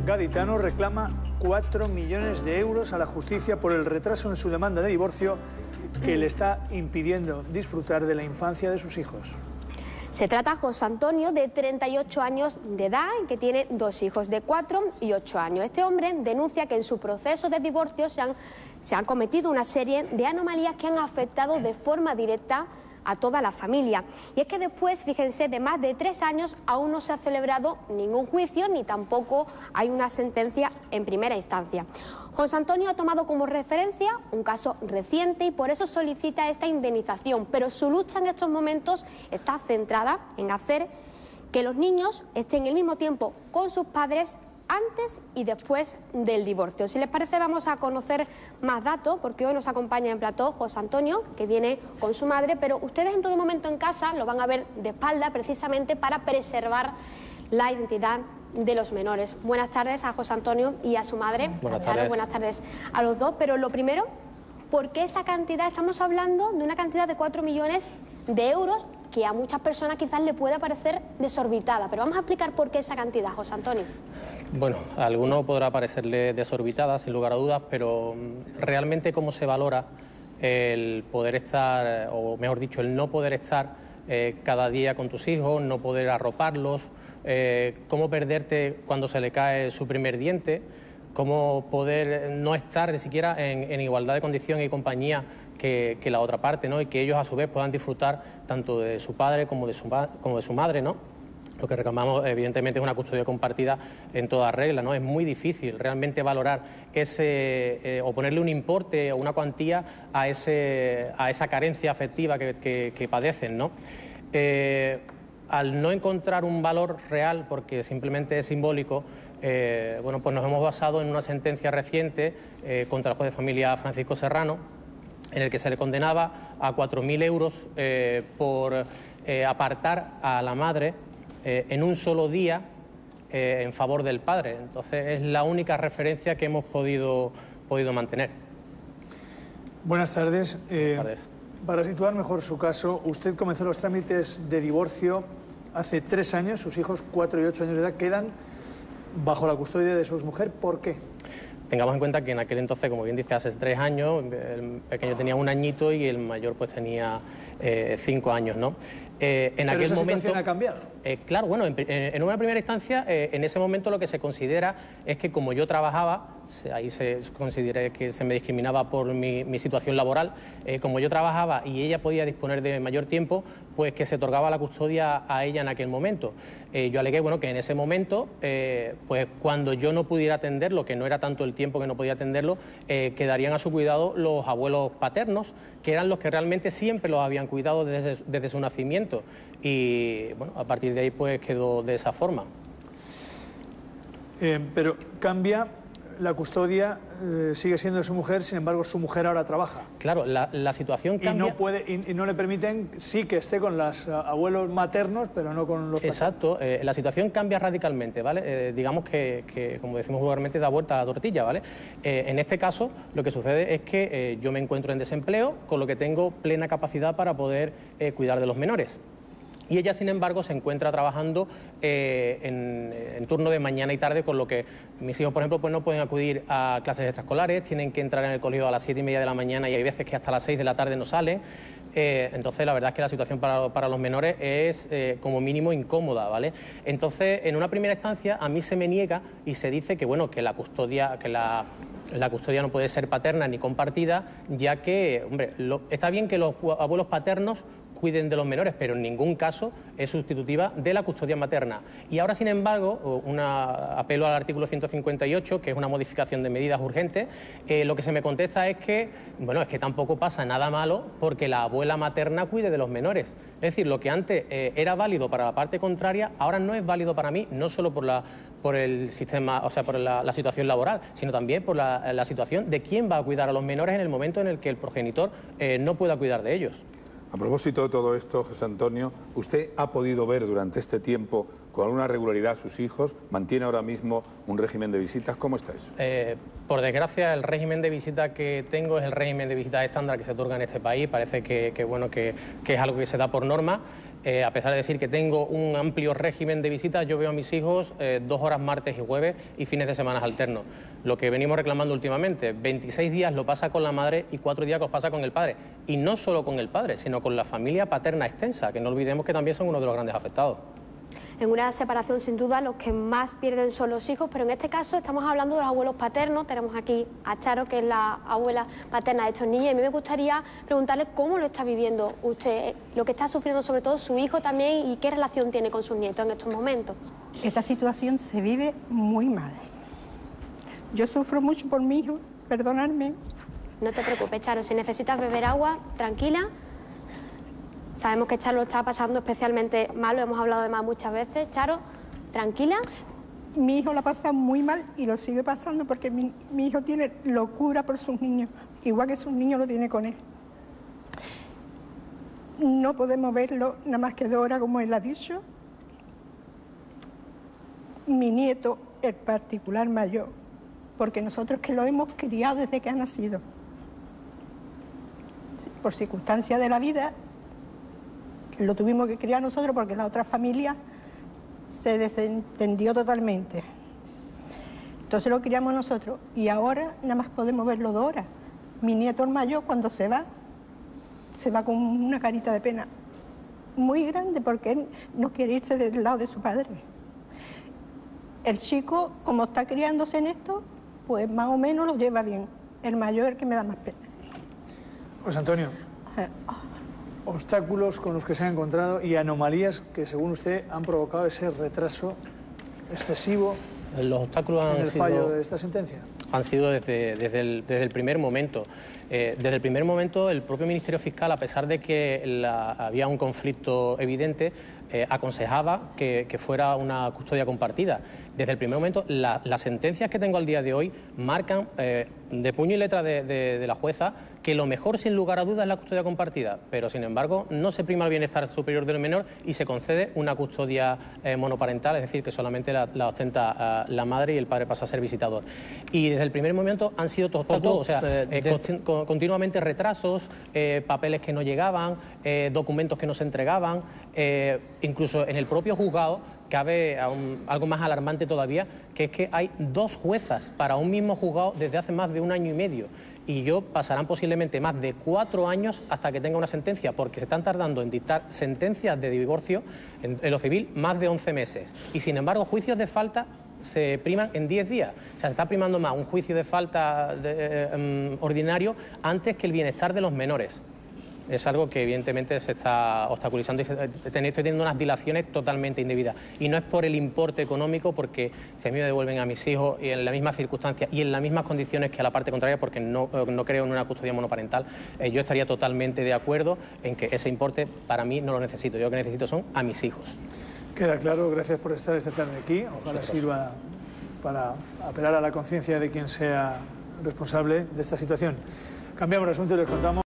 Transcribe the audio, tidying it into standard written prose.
gaditano reclama 4 millones de euros a la justicia por el retraso en su demanda de divorcio que le está impidiendo disfrutar de la infancia de sus hijos. Se trata de José Antonio, de 38 años de edad, y que tiene 2 hijos de 4 y 8 años. Este hombre denuncia que en su proceso de divorcio se han cometido una serie de anomalías que han afectado de forma directa a toda la familia. Y es que después, fíjense, de más de 3 años aún no se ha celebrado ningún juicio ni tampoco hay una sentencia en primera instancia. José Antonio ha tomado como referencia un caso reciente y por eso solicita esta indemnización, pero su lucha en estos momentos está centrada en hacer que los niños estén al mismo tiempo con sus padres antes y después del divorcio. Si les parece, vamos a conocer más datos, porque hoy nos acompaña en plató José Antonio, que viene con su madre, pero ustedes en todo momento en casa lo van a ver de espalda, precisamente para preservar la identidad de los menores. Buenas tardes a José Antonio y a su madre. Buenas tardes. Buenas tardes a los dos, pero lo primero, ¿por qué esa cantidad? Estamos hablando de una cantidad de 4 millones de euros que a muchas personas quizás le pueda parecer desorbitada, pero vamos a explicar por qué esa cantidad, José Antonio. Bueno, a alguno podrá parecerle desorbitada, sin lugar a dudas, pero realmente cómo se valora el poder estar, o mejor dicho, el no poder estar cada día con tus hijos, no poder arroparlos, cómo perderte cuando se le cae su primer diente, cómo poder no estar ni siquiera en igualdad de condición y compañía que la otra parte, ¿no? Y que ellos a su vez puedan disfrutar tanto de su padre como de su madre, ¿no? Lo que reclamamos, evidentemente, es una custodia compartida en toda regla, ¿no? Es muy difícil realmente valorar o ponerle un importe o una cuantía a esa carencia afectiva que padecen, ¿no? Al no encontrar un valor real, porque simplemente es simbólico, bueno, pues nos hemos basado en una sentencia reciente contra el juez de familia Francisco Serrano, en el que se le condenaba a 4.000 euros por apartar a la madre en un solo día en favor del padre. Entonces es la única referencia que hemos podido mantener. Buenas tardes. Buenas tardes. Para situar mejor su caso, usted comenzó los trámites de divorcio hace 3 años, sus hijos 4 y 8 años de edad quedan bajo la custodia de su mujer. ¿Por qué? Tengamos en cuenta que en aquel entonces, como bien dice, hace 3 años, el pequeño tenía 1 añito y el mayor pues tenía 5 años, ¿no? En aquel momento situación ha cambiado. Claro, bueno, en una primera instancia, en ese momento lo que se considera es que como yo trabajaba, ahí se consideré que se me discriminaba por mi situación laboral, como yo trabajaba y ella podía disponer de mayor tiempo, pues que se otorgaba la custodia a ella en aquel momento. Yo alegué, bueno, que en ese momento, pues cuando yo no pudiera atenderlo, que no era tanto el tiempo que no podía atenderlo, quedarían a su cuidado los abuelos paternos, que eran los que realmente siempre los habían cuidado desde su nacimiento. Y bueno, a partir de ahí pues quedó de esa forma. Pero cambia, la custodia sigue siendo de su mujer, sin embargo su mujer ahora trabaja. Claro, la situación cambia. Y no le permiten, sí, que esté con los abuelos maternos, pero no con los paternos. Exacto, la situación cambia radicalmente, ¿vale? Digamos que, como decimos vulgarmente, da vuelta a la tortilla, ¿vale? En este caso, lo que sucede es que yo me encuentro en desempleo, con lo que tengo plena capacidad para poder cuidar de los menores. Y ella, sin embargo, se encuentra trabajando en turno de mañana y tarde, con lo que mis hijos, por ejemplo, pues no pueden acudir a clases extraescolares, tienen que entrar en el colegio a las 7:30 de la mañana y hay veces que hasta las 6 de la tarde no salen. Entonces, la verdad es que la situación para los menores es como mínimo incómoda, ¿vale? Entonces, en una primera instancia, a mí se me niega y se dice que, bueno, que la custodia no puede ser paterna ni compartida, ya que, hombre, está bien que los abuelos paternos cuiden de los menores, pero en ningún caso es sustitutiva de la custodia materna. Y ahora, sin embargo, un apelo al artículo 158, que es una modificación de medidas urgentes, lo que se me contesta es que, bueno, es que tampoco pasa nada malo porque la abuela materna cuide de los menores. Es decir, lo que antes era válido para la parte contraria, ahora no es válido para mí, no solo por el sistema, o sea, por la situación laboral, sino también por la situación de quién va a cuidar a los menores en el momento en el que el progenitor no pueda cuidar de ellos. A propósito de todo esto, José Antonio, ¿usted ha podido ver durante este tiempo con alguna regularidad a sus hijos? ¿Mantiene ahora mismo un régimen de visitas? ¿Cómo está eso? Por desgracia, el régimen de visita que tengo es el régimen de visitas estándar que se otorga en este país. Parece que es algo que se da por norma. A pesar de decir que tengo un amplio régimen de visitas, yo veo a mis hijos 2 horas martes y jueves y fines de semana alternos. Lo que venimos reclamando últimamente, 26 días lo pasa con la madre y 4 días los pasa con el padre. Y no solo con el padre, sino con la familia paterna extensa, que no olvidemos que también son uno de los grandes afectados. En una separación, sin duda, los que más pierden son los hijos, pero en este caso estamos hablando de los abuelos paternos. Tenemos aquí a Charo, que es la abuela paterna de estos niños, y a mí me gustaría preguntarle cómo lo está viviendo usted, lo que está sufriendo sobre todo su hijo también, y qué relación tiene con sus nietos en estos momentos. Esta situación se vive muy mal. Yo sufro mucho por mi hijo, perdonadme. No te preocupes, Charo, si necesitas beber agua, tranquila. Sabemos que Charo lo está pasando especialmente mal, lo hemos hablado además muchas veces. Charo, tranquila. Mi hijo la pasa muy mal y lo sigue pasando porque mi hijo tiene locura por sus niños, igual que sus niños lo tiene con él. No podemos verlo nada más que 2 horas, como él ha dicho. Mi nieto, el particular mayor, porque nosotros que lo hemos criado desde que ha nacido. Por circunstancias de la vida, lo tuvimos que criar nosotros porque la otra familia se desentendió totalmente. Entonces lo criamos nosotros y ahora nada más podemos verlo 2 horas. Mi nieto el mayor, cuando se va con una carita de pena muy grande porque él no quiere irse del lado de su padre. El chico, como está criándose en esto, pues más o menos lo lleva bien. El mayor es el que me da más pena. José Antonio, obstáculos con los que se ha encontrado y anomalías que, según usted, han provocado ese retraso excesivo los obstáculos en el fallo de esta sentencia. Han sido desde el primer momento. Desde el primer momento, el propio Ministerio Fiscal, a pesar de que había un conflicto evidente, aconsejaba que fuera una custodia compartida. Desde el primer momento, las sentencias que tengo al día de hoy marcan de puño y letra de la jueza que lo mejor, sin lugar a dudas, es la custodia compartida, pero sin embargo no se prima el bienestar superior del menor y se concede una custodia monoparental, es decir, que solamente la ostenta la madre y el padre pasa a ser visitador. Y desde el primer momento han sido todos, continuamente retrasos, papeles que no llegaban, documentos que no se entregaban, incluso en el propio juzgado cabe algo más alarmante todavía, que es que hay 2 juezas para un mismo juzgado desde hace más de 1 año y medio. Y pasarán posiblemente más de 4 años hasta que tenga una sentencia, porque se están tardando en dictar sentencias de divorcio en lo civil más de 11 meses. Y sin embargo, juicios de falta se priman en 10 días. O sea, se está primando más un juicio de falta ordinario antes que el bienestar de los menores. Es algo que evidentemente se está obstaculizando y estoy teniendo unas dilaciones totalmente indebidas. Y no es por el importe económico, porque si a mí me devuelven a mis hijos y en las mismas circunstancias y en las mismas condiciones que a la parte contraria, porque no creo en una custodia monoparental, yo estaría totalmente de acuerdo en que ese importe para mí no lo necesito. Yo lo que necesito son a mis hijos. Queda claro, gracias por estar esta tarde aquí. Ojalá sirva para apelar a la conciencia de quien sea responsable de esta situación. Cambiamos de asunto y les contamos.